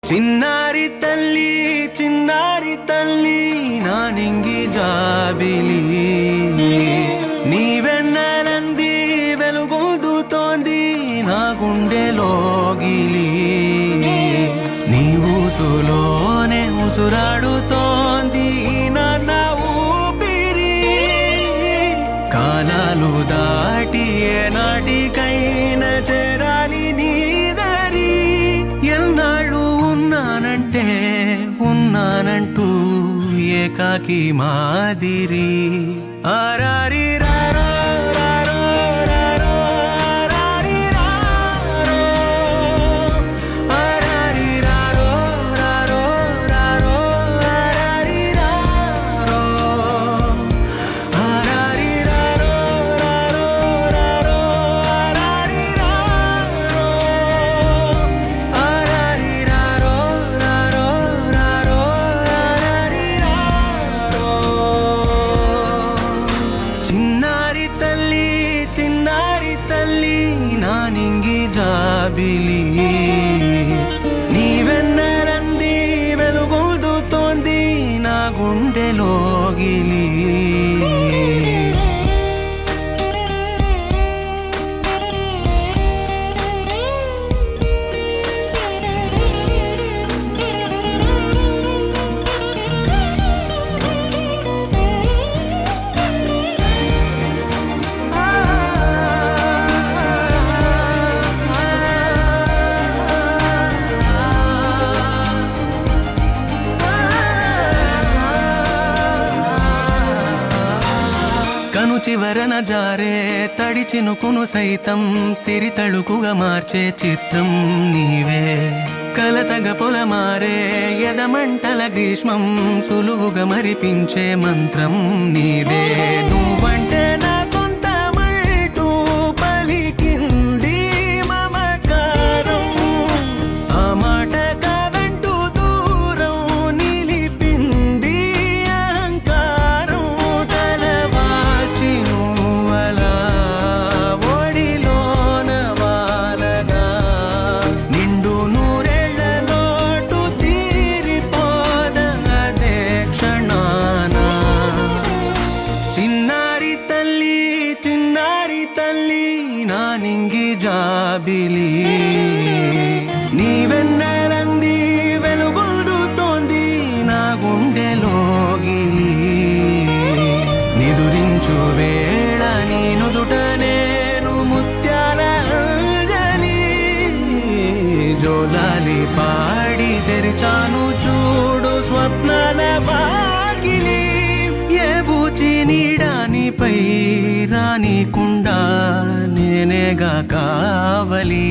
చిన్నారి తల్లి నానింగి జాబిలి నీవెన్నెలంది వెలుగొందుతోంది నా గుండెలోగిలి నీ ఊసులోనే ఉసురాడుతోంది నా ఊపిరి కాలాలు దాటి ఏనాటికైనా చేరాలి నీ దరి ఎన్నాళ్ళు ఉన్నానంటూ ఏకాకి మాదిరి ఆరారి రారో రారో రారో ఆరారి రారో ఆరారి రారో రారో రారో ఆరారి రారో ఆరారి రారో రారో రారో ఆరారి రారో ఆరారి రారో రారో రారో ఆరారి రారో చిన్నారి తల్లి నానింగి జాబిలి నీవెన్నెలంది వెలుగొందుతోంది నా గుండెలోగిలి కను చివరన జారే తడి చినుకును సైతం సిరి తళుకుగా మార్చే చిత్రం నీవే కలతగ పొలమారే ఎదమంటల గ్రీష్మం సులువుగా మరిపించే మంత్రం నీదే నువ్వంటే నా సొంతమంటూ పలికింది మమకారం ఆ మాట కాదంటూ దూరం నిలిపింది అహంకారం తలవాల్చి నువ్వలా ఒడిలోన వాలగా నిండు నూరేళ్ల లోటు తీరిపోదదే క్షణాన చిన్నారి తల్లి నానింగి జాబిలి నీవెన్నెలంది వెలుగొందుతోంది నా గుండెలోగిలి నిదురించు వేళ నీ నుదుట నేను ముత్యాల అంజలి జోలాలి పాడి తెరిచాను చూడు స్వప్నాల వాకిలి ఏ బూచి నీడానిపై రానికుండా నేనేగా కావలి